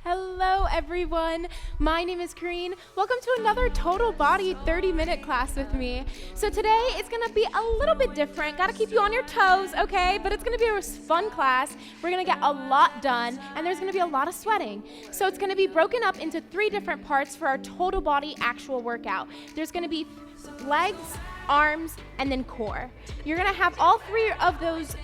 Hello everyone, my name is Karine. Welcome to another total body 30-minute class with me. So today it's gonna be a little bit different. Gotta keep you on your toes, okay? But it's gonna be a fun class. We're gonna get a lot done and there's gonna be a lot of sweating. So it's gonna be broken up into 3 different parts for our total body actual workout. There's gonna be legs, arms, and then core. You're gonna have all 3 of those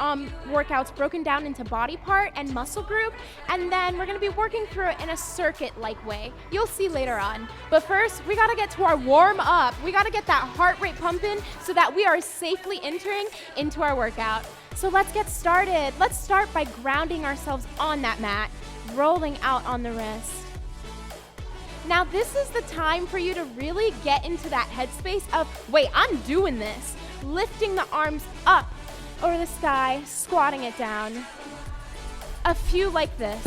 workouts broken down into body part and muscle group, and then we're gonna be working through it in a circuit-like way. You'll see later on. But first, we gotta get to our warm up. We gotta get that heart rate pumping so that we are safely entering into our workout. So let's get started. Let's start by grounding ourselves on that mat, rolling out on the wrist. Now this is the time for you to really get into that headspace of, wait, I'm doing this. Lifting the arms up over the sky, squatting it down. A few like this.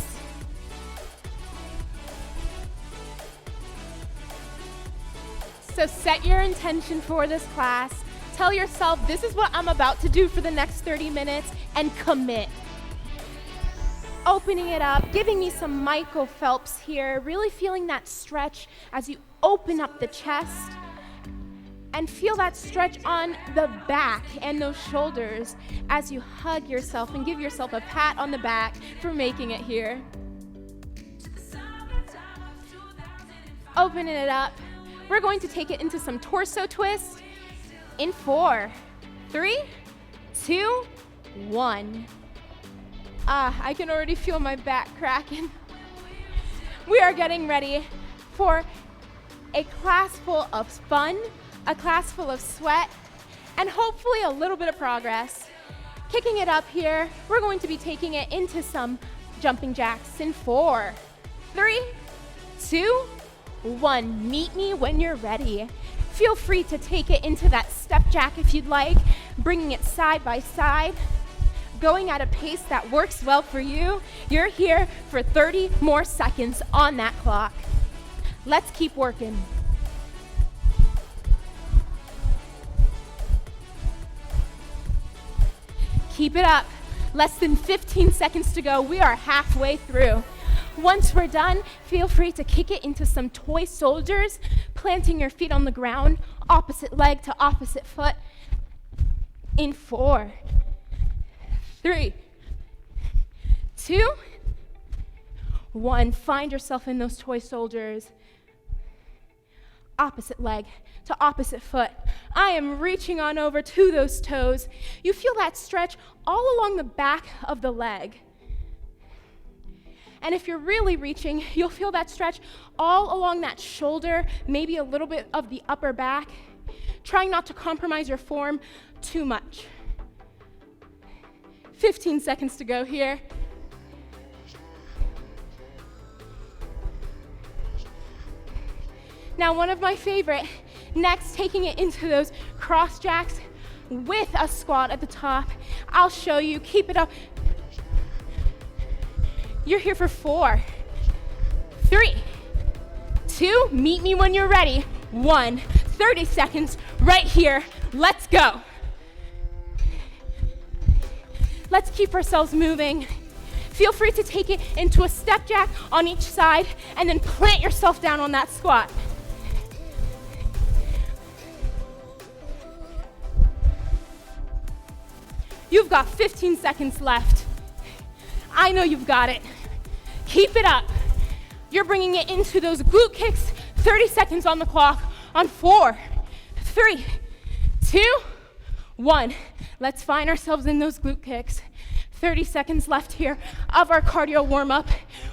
So set your intention for this class. Tell yourself, this is what I'm about to do for the next 30 minutes, and commit. Opening it up, giving me some Michael Phelps here, really feeling that stretch as you open up the chest and feel that stretch on the back and those shoulders as you hug yourself and give yourself a pat on the back for making it here. Opening it up, we're going to take it into some torso twist in 4, 3, 2, 1. I can already feel my back cracking. We are getting ready for a class full of fun, a class full of sweat, and hopefully a little bit of progress. Kicking it up here, we're going to be taking it into some jumping jacks in 4, 3, 2, 1. Meet me when you're ready. Feel free to take it into that step jack if you'd like, bringing it side by side. Going at a pace that works well for you. You're here for 30 more seconds on that clock. Let's keep working. Keep it up. Less than 15 seconds to go. We are halfway through. Once we're done, feel free to kick it into some toy soldiers, planting your feet on the ground, opposite leg to opposite foot in 4, 3, 2, 1. Find yourself in those toy soldiers. Opposite leg to opposite foot. I am reaching on over to those toes. You feel that stretch all along the back of the leg. And if you're really reaching, you'll feel that stretch all along that shoulder, maybe a little bit of the upper back. Trying not to compromise your form too much. 15 seconds to go here. Now, one of my favorite, next, taking it into those cross jacks with a squat at the top. I'll show you. Keep it up. You're here for 4, 3, 2, meet me when you're ready. 1, 30 seconds right here. Let's go. Let's keep ourselves moving. Feel free to take it into a step jack on each side and then plant yourself down on that squat. You've got 15 seconds left. I know you've got it. Keep it up. You're bringing it into those glute kicks. 30 seconds on the clock on 4, 3, 2, 1. Let's find ourselves in those glute kicks. 30 seconds left here of our cardio warm-up.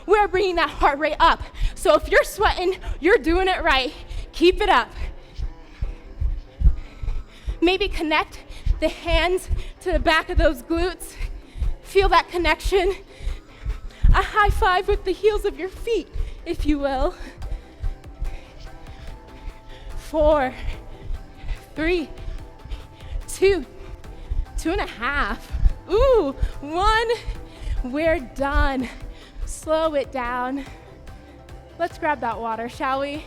We're bringing that heart rate up. So if you're sweating, you're doing it right. Keep it up. Maybe connect the hands to the back of those glutes. Feel that connection. A high five with the heels of your feet, if you will. 4, 3, 2, 2.5. Ooh, 1. We're done. Slow it down. Let's grab that water, shall we?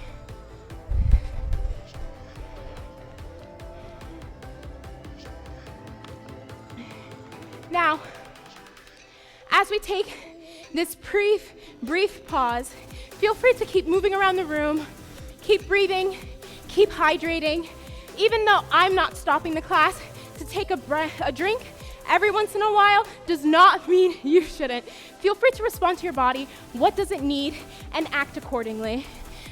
Now, as we take this brief pause. Feel free to keep moving around the room, keep breathing, keep hydrating. Even though I'm not stopping the class to take a drink every once in a while does not mean you shouldn't. Feel free to respond to your body, what does it need, and act accordingly.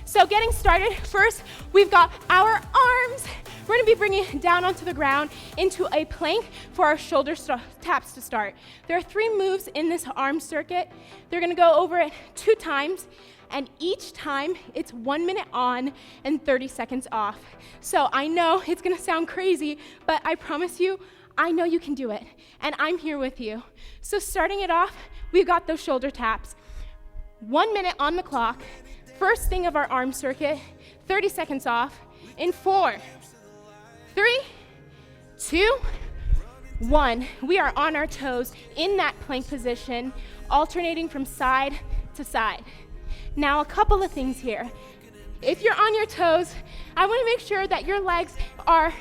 So getting started, first we've got our arms. We're gonna be bringing it down onto the ground into a plank for our shoulder taps to start. There are 3 moves in this arm circuit. They're gonna go over it 2 times, and each time it's 1 minute on and 30 seconds off. So I know it's gonna sound crazy, but I promise you, I know you can do it, and I'm here with you. So starting it off, we've got those shoulder taps. 1 minute on the clock, first thing of our arm circuit, 30 seconds off, in 4, 3, 2, 1. We are on our toes in that plank position, alternating from side to side. Now, a couple of things here. If you're on your toes, I want to make sure that your legs are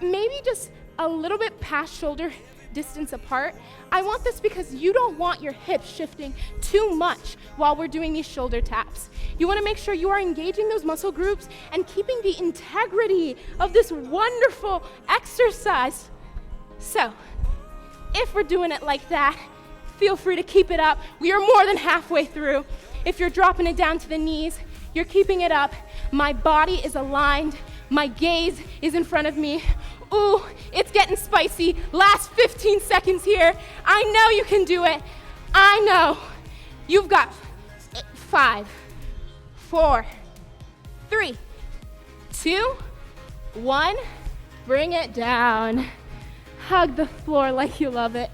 maybe just a little bit past shoulder distance apart. I want this because you don't want your hips shifting too much while we're doing these shoulder taps. You want to make sure you are engaging those muscle groups and keeping the integrity of this wonderful exercise. So, if we're doing it like that, feel free to keep it up. We are more than halfway through. If you're dropping it down to the knees, you're keeping it up. My body is aligned. My gaze is in front of me. Ooh, it's getting spicy. Last 15 seconds here. I know you can do it. I know. You've got 5, 4, 3, 2, 1. Bring it down. Hug the floor like you love it.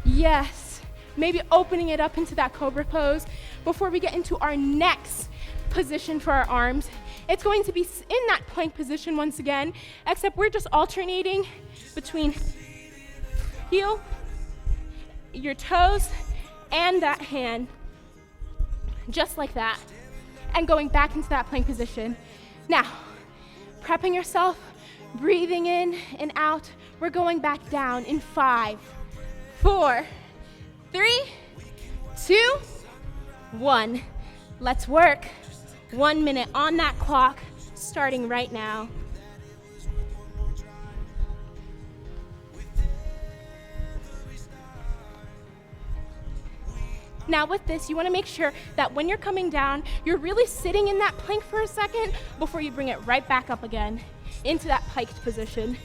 Yes. Maybe opening it up into that cobra pose before we get into our next position for our arms. It's going to be in that plank position once again, except we're just alternating between heel, your toes, and that hand, just like that, and going back into that plank position. Now, prepping yourself, breathing in and out. We're going back down in 5, 4, 3, 2, 1. Let's work. 1 minute on that clock, starting right now. Now with this, you want to make sure that when you're coming down, you're really sitting in that plank for a second before you bring it right back up again into that piked position.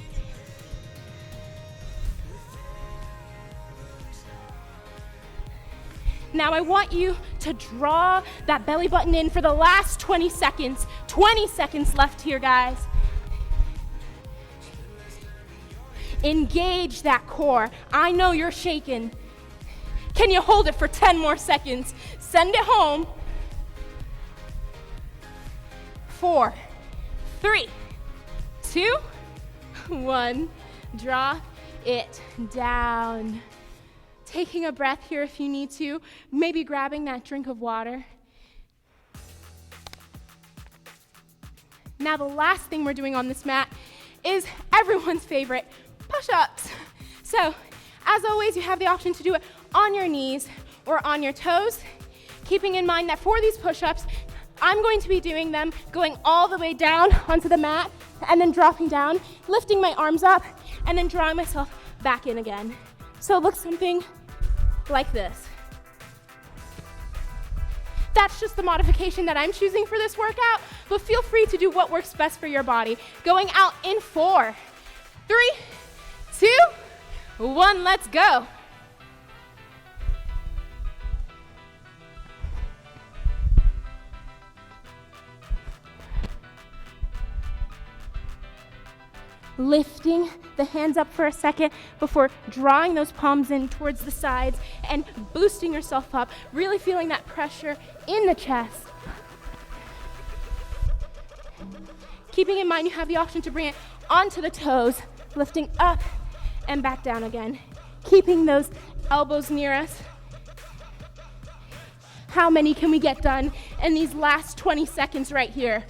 Now I want you to draw that belly button in for the last 20 seconds. 20 seconds left here, guys. Engage that core. I know you're shaking. Can you hold it for 10 more seconds? Send it home. 4, 3, 2, 1. Drop it down. Taking a breath here if you need to, maybe grabbing that drink of water. Now the last thing we're doing on this mat is everyone's favorite, push-ups. So, as always, you have the option to do it on your knees or on your toes, keeping in mind that for these push-ups, I'm going to be doing them going all the way down onto the mat and then dropping down, lifting my arms up, and then drawing myself back in again. So it looks something like this. That's just the modification that I'm choosing for this workout, but feel free to do what works best for your body. Going out in 4, 3, 2, 1, let's go. Lifting the hands up for a second before drawing those palms in towards the sides and boosting yourself up, really feeling that pressure in the chest. Keeping in mind you have the option to bring it onto the toes, lifting up and back down again. Keeping those elbows near us. How many can we get done in these last 20 seconds right here?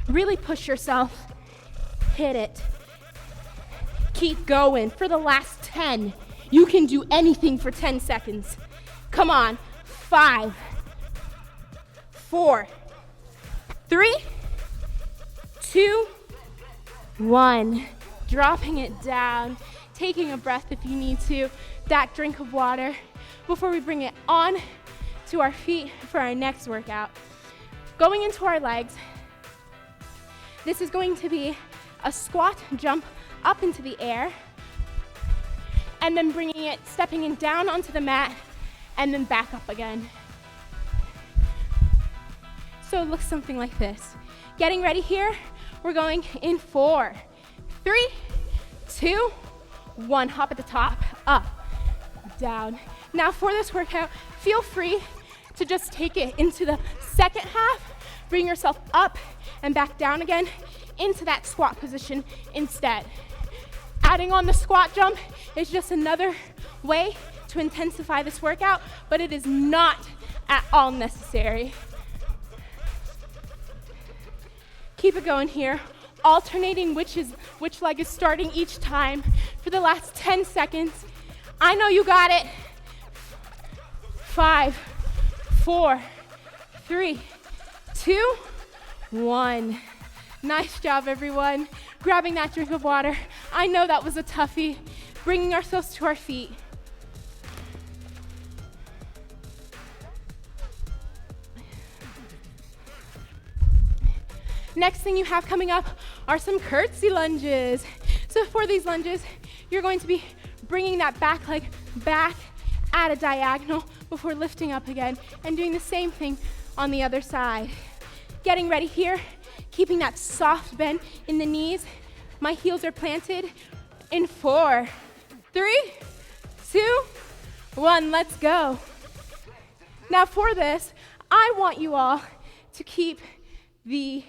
Really push yourself. Hit it. Keep going for the last 10. You can do anything for 10 seconds. Come on. 5, 4, 3, 2, 1. Dropping it down, taking a breath if you need to, that drink of water before we bring it on to our feet for our next workout. Going into our legs, this is going to be a squat jump up into the air, and then bringing it, stepping it down onto the mat, and then back up again. So it looks something like this. Getting ready here, we're going in 4, 3, 2, 1. Hop at the top, up, down. Now for this workout, feel free to just take it into the second half, bring yourself up and back down again into that squat position instead. Adding on the squat jump is just another way to intensify this workout, but it is not at all necessary. Keep it going here, alternating which leg is starting each time for the last 10 seconds. I know you got it. 5, 4, 3, 2, 1. Nice job, everyone. Grabbing that drink of water. I know that was a toughie. Bringing ourselves to our feet. Next thing you have coming up are some curtsy lunges. So for these lunges, you're going to be bringing that back leg back at a diagonal before lifting up again and doing the same thing on the other side. Getting ready here, keeping that soft bend in the knees. My heels are planted in 4, 3, 2, 1. Let's go. Now for this, I want you all to keep the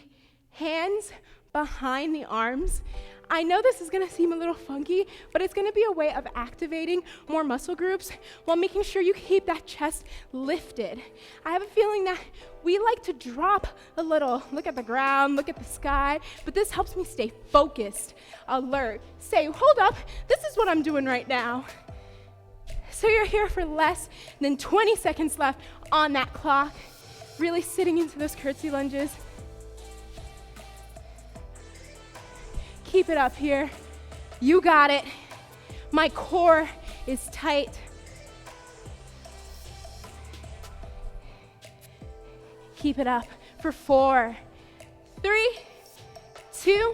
hands behind the arms. I know this is gonna seem a little funky, but it's gonna be a way of activating more muscle groups while making sure you keep that chest lifted. I have a feeling that we like to drop a little, look at the ground, look at the sky, but this helps me stay focused, alert, say, hold up, this is what I'm doing right now. So you're here for less than 20 seconds left on that clock, really sitting into those curtsy lunges. Keep it up here. You got it. My core is tight. Keep it up for 4, 3, 2,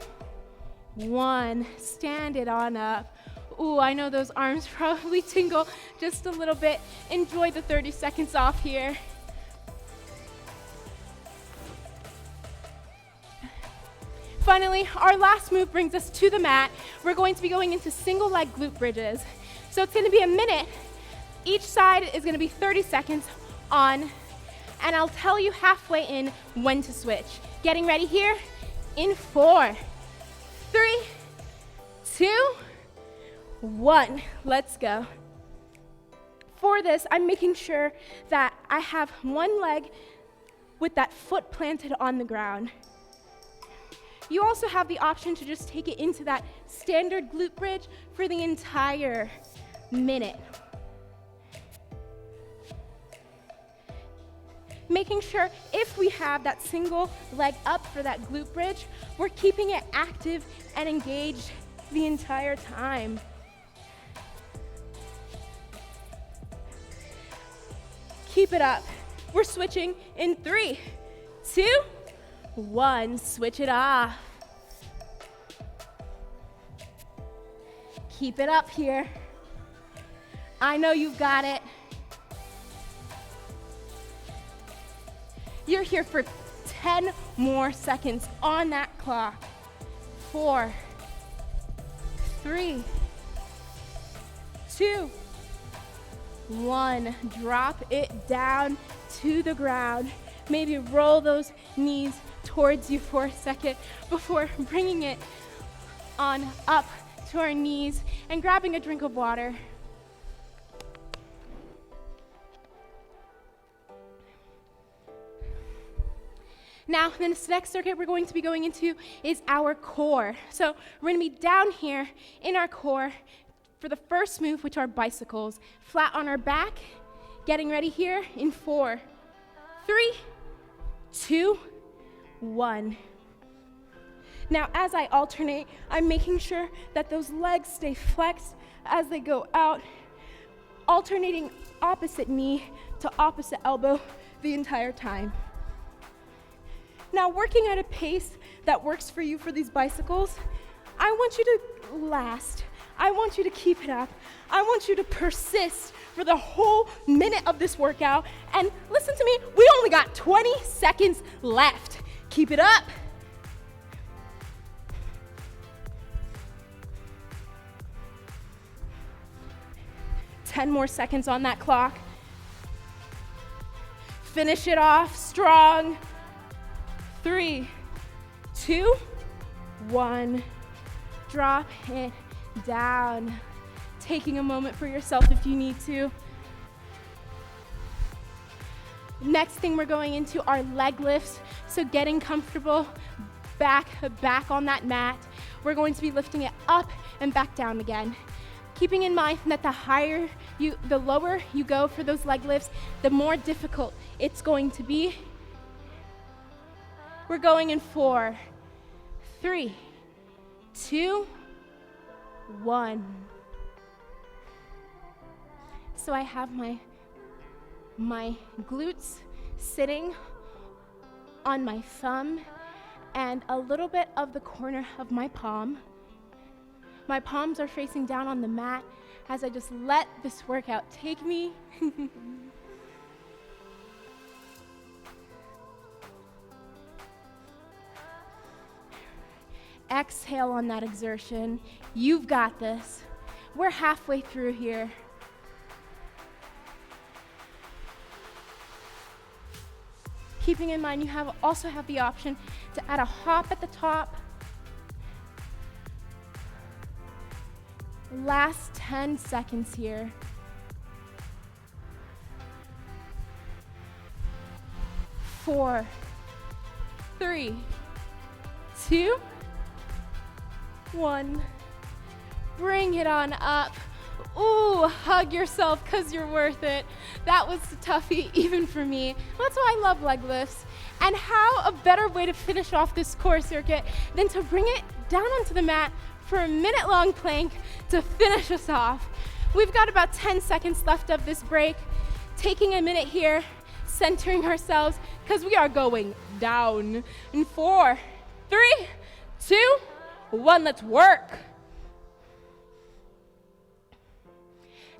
1. Stand it on up. Ooh, I know those arms probably tingle just a little bit. Enjoy the 30 seconds off here. Finally, our last move brings us to the mat. We're going to be going into single leg glute bridges. So it's gonna be a minute. Each side is gonna be 30 seconds on, and I'll tell you halfway in when to switch. Getting ready here in 4, 3, 2, 1. Let's go. For this, I'm making sure that I have one leg with that foot planted on the ground. You also have the option to just take it into that standard glute bridge for the entire minute. Making sure if we have that single leg up for that glute bridge, we're keeping it active and engaged the entire time. Keep it up. We're switching in 3, 2, 1. Switch it off. Keep it up here. I know you've got it. You're here for 10 more seconds on that clock. 4, 3, 2, 1. Drop it down to the ground. Maybe roll those knees towards you for a second before bringing it on up to our knees and grabbing a drink of water. Now, this next circuit we're going to be going into is our core. So we're going to be down here in our core, for the first move, which are bicycles. Flat on our back, getting ready here in 4, 3, 2, 1. Now, as I alternate, I'm making sure that those legs stay flexed as they go out, alternating opposite knee to opposite elbow the entire time. Now, working at a pace that works for you for these bicycles, I want you to last. I want you to keep it up. I want you to persist for the whole minute of this workout. And listen to me, we only got 20 seconds left. Keep it up. Ten more seconds on that clock. Finish it off strong. 3, 2, 1. Drop it down. Taking a moment for yourself if you need to. Next thing we're going into are leg lifts. So getting comfortable back on that mat. We're going to be lifting it up and back down again. Keeping in mind that the lower you go for those leg lifts, the more difficult it's going to be. We're going in 4, 3, 2, 1. So I have my glutes sitting on my thumb and a little bit of the corner of my palm. My palms are facing down on the mat as I just let this workout take me. Exhale on that exertion. You've got this. We're halfway through here. Keeping in mind, you also have the option to add a hop at the top. Last 10 seconds here. 4, 3, 2, 1. Bring it on up. Ooh, hug yourself because you're worth it. That was a toughie even for me. That's why I love leg lifts. And how a better way to finish off this core circuit than to bring it down onto the mat for a minute-long plank to finish us off. We've got about 10 seconds left of this break. Taking a minute here, centering ourselves, because we are going down. In 4, 3, 2, 1, let's work.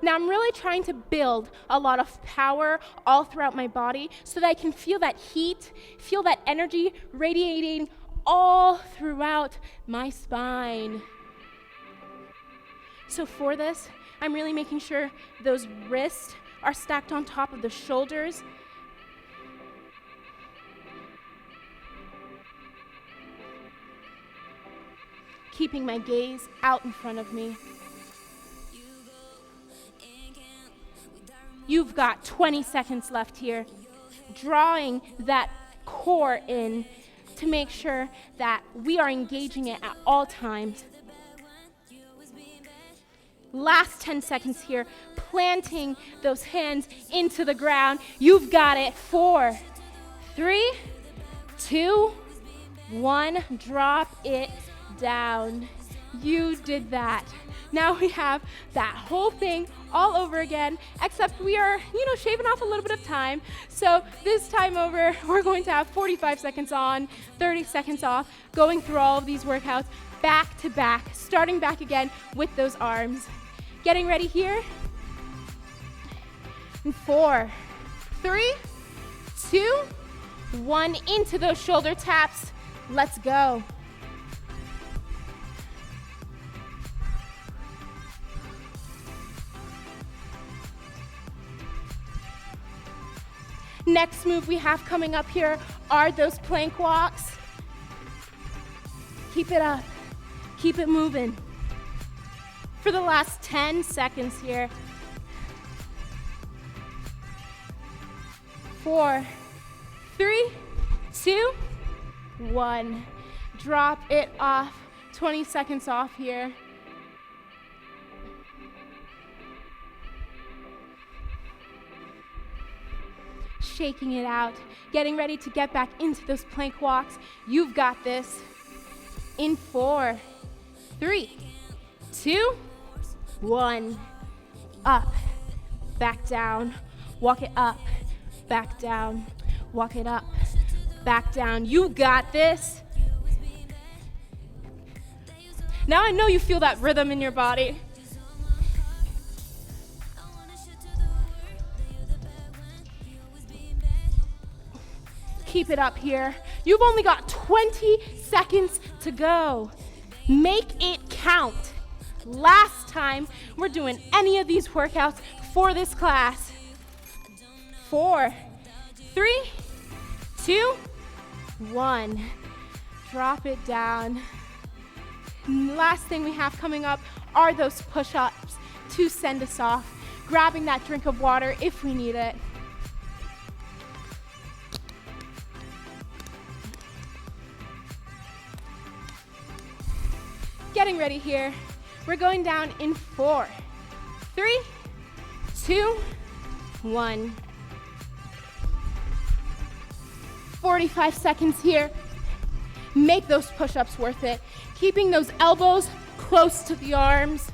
Now I'm really trying to build a lot of power all throughout my body so that I can feel that heat, feel that energy radiating all throughout my spine. So for this, I'm really making sure those wrists are stacked on top of the shoulders. Keeping my gaze out in front of me. You've got 20 seconds left here. Drawing that core in to make sure that we are engaging it at all times. Last 10 seconds here, planting those hands into the ground. You've got it. 4, 3, 2, 1. Drop it down. You did that. Now we have that whole thing all over again, except we are, shaving off a little bit of time. So this time over, we're going to have 45 seconds on, 30 seconds off, going through all of these workouts back to back, starting back again with those arms. Getting ready here. 4, 3, 2, 1. Into those shoulder taps. Let's go. Next move we have coming up here are those plank walks. Keep it up. Keep it moving. For the last 10 seconds here. 4, 3, 2, 1. Drop it off. 20 seconds off here. shaking it out, getting ready to get back into those plank walks. You've got this. In 4, 3, 2, 1. Up, back down, walk it up, back down, walk it up, back down. You got this. Now I know you feel that rhythm in your body. Keep it up here. You've only got 20 seconds to go. Make it count. Last time we're doing any of these workouts for this class. 4, 3, 2, 1. Drop it down. Last thing we have coming up are those push-ups to send us off. Grabbing that drink of water if we need it. Getting ready here. We're going down in 4, 3, 2, 1. 45 seconds here. Make those push-ups worth it. Keeping those elbows close to the arms.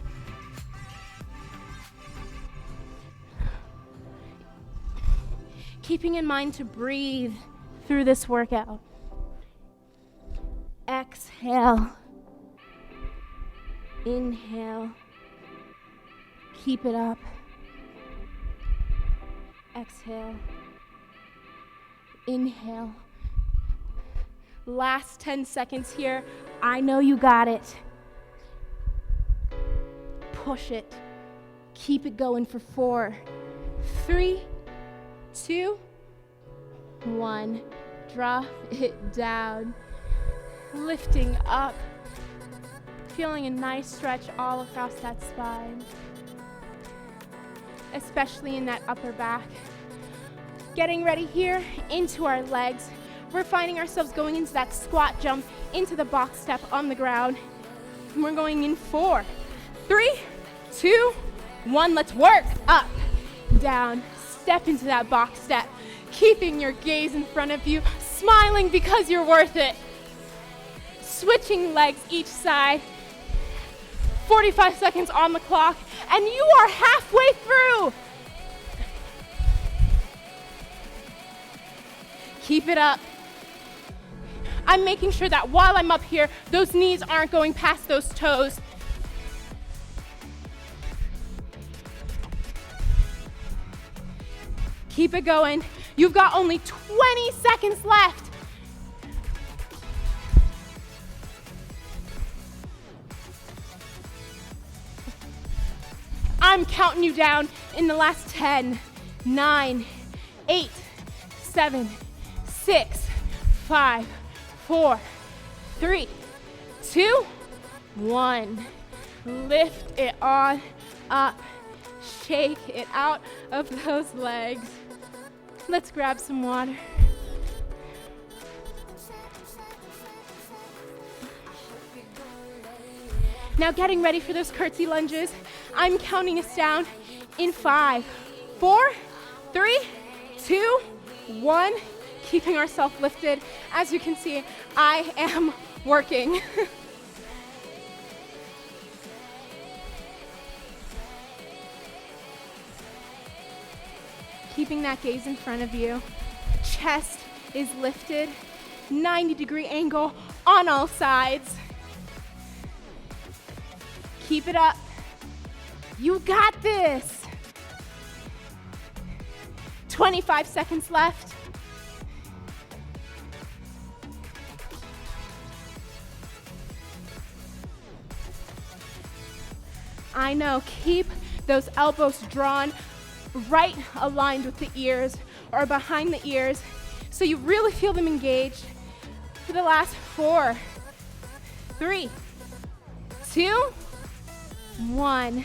Keeping in mind to breathe through this workout. Exhale. Inhale. Keep it up. Exhale. Inhale. Last 10 seconds here. I know you got it. Push it. Keep it going for 4, 3, 2, 1. Drop it down. Lifting up. Feeling a nice stretch all across that spine, especially in that upper back. Getting ready here into our legs. We're finding ourselves going into that squat jump into the box step on the ground. And we're going in 4, 3, 2, 1. Let's work. Up, down, step into that box step. Keeping your gaze in front of you, smiling because you're worth it. Switching legs each side. 45 seconds on the clock, and you are halfway through. Keep it up. I'm making sure that while I'm up here, those knees aren't going past those toes. Keep it going. You've got only 20 seconds left. I'm counting you down in the last 10, 9, 8, 7, 6, 5, 4, 3, 2, 1. Lift it on up. Shake it out of those legs. Let's grab some water. Now getting ready for those curtsy lunges. I'm counting us down in 5, 4, 3, 2, 1. Keeping ourselves lifted. As you can see, I am working. Keeping that gaze in front of you. Chest is lifted. 90-degree angle on all sides. Keep it up. You got this. 25 seconds left. I know, keep those elbows drawn, right aligned with the ears or behind the ears so you really feel them engaged. For the last 4, 3, 2, 1.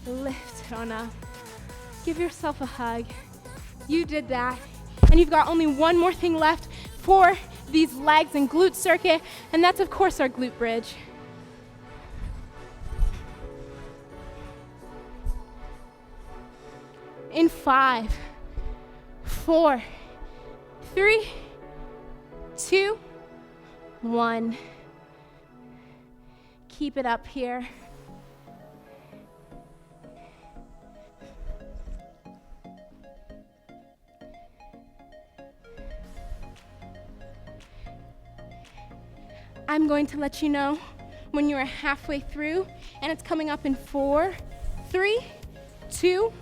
Lift it on up. Give yourself a hug. You did that. And you've got only one more thing left for these legs and glute circuit, and that's of course our glute bridge. In 5, 4, 3, 2, 1. Keep it up here. I'm going to let you know when you are halfway through, and it's coming up in 4, 3, 2,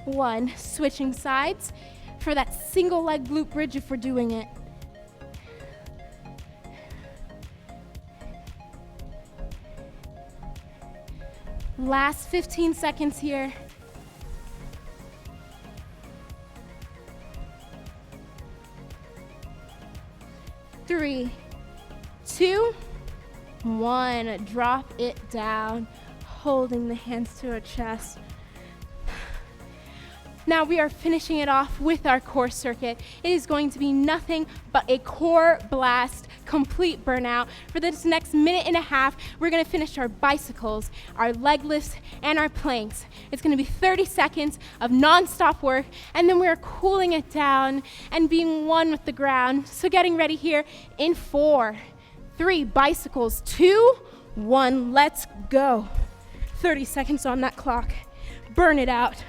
1. Switching sides for that single leg glute bridge if we're doing it. Last 15 seconds here. Three, 2, 1. Drop it down, holding the hands to our chest. Now we are finishing it off with our core circuit. It is going to be nothing but a core blast, complete burnout. For this next minute and a half, we're gonna finish our bicycles, our leg lifts, and our planks. It's gonna be 30 seconds of non-stop work, and then we're cooling it down and being one with the ground. So getting ready here in 4, 3, bicycles, 2, 1, let's go. 30 seconds on that clock. Burn it out.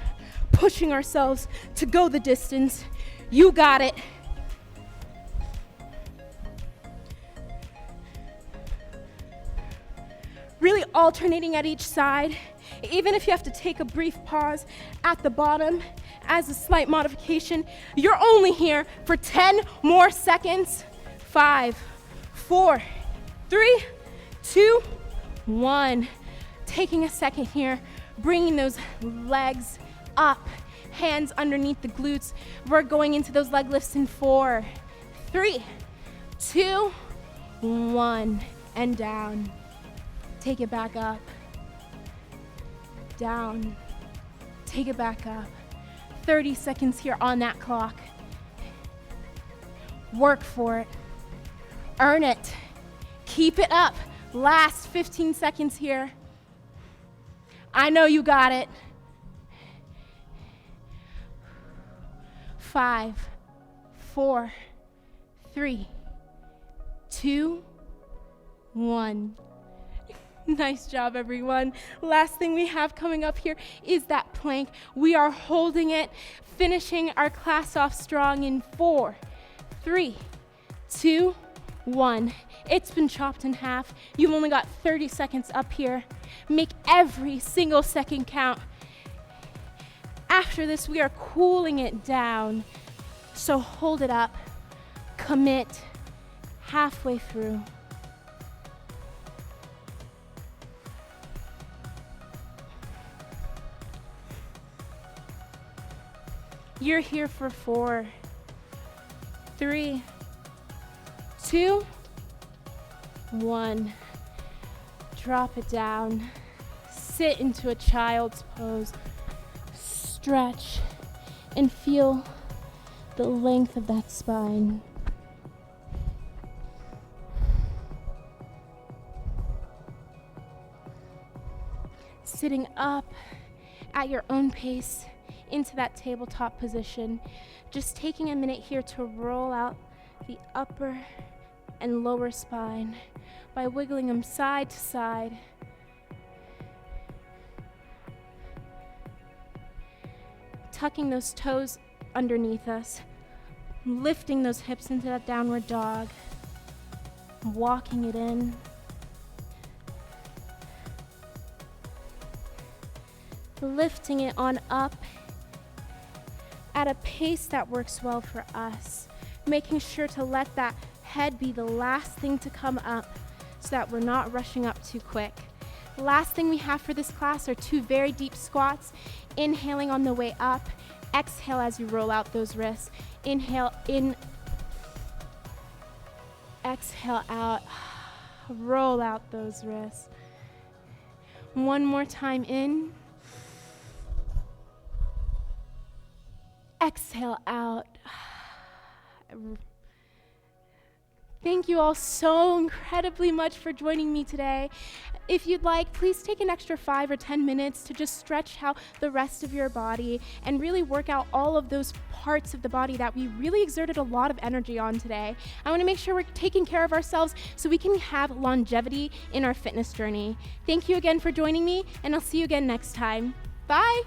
Pushing ourselves to go the distance. You got it. Really alternating at each side. Even if you have to take a brief pause at the bottom as a slight modification, you're only here for 10 more seconds. 5, 4, 3, 2, 1. Taking a second here, bringing those legs up, hands underneath the glutes. We're going into those leg lifts in 4, 3, 2, 1, and down. Take it back up. Down. Take it back up. 30 seconds here on that clock. Work for it. Earn it. Keep it up. Last 15 seconds here. I know you got it. 5, 4, 3, 2, 1. Nice job, everyone. Last thing we have coming up here is that plank. We are holding it, finishing our class off strong in 4, 3, 2, 1. It's been chopped in half. You've only got 30 seconds up here. Make every single second count. After this, we are cooling it down. So hold it up, commit, halfway through. You're here for 4, 3, 2, 1. Drop it down. Sit into a child's pose. Stretch and feel the length of that spine. Sitting up at your own pace into that tabletop position. Just taking a minute here to roll out the upper and lower spine by wiggling them side to side. Tucking those toes underneath us, lifting those hips into that downward dog, walking it in. Lifting it on up at a pace that works well for us, making sure to let that head be the last thing to come up so that we're not rushing up too quick. Last thing we have for this class are 2 very deep squats. Inhaling on the way up, exhale as you roll out those wrists. Inhale in, exhale out, roll out those wrists. One more time in, exhale out. Thank you all so incredibly much for joining me today. If you'd like, please take an extra 5 or 10 minutes to just stretch out the rest of your body and really work out all of those parts of the body that we really exerted a lot of energy on today. I want to make sure we're taking care of ourselves so we can have longevity in our fitness journey. Thank you again for joining me, and I'll see you again next time. Bye.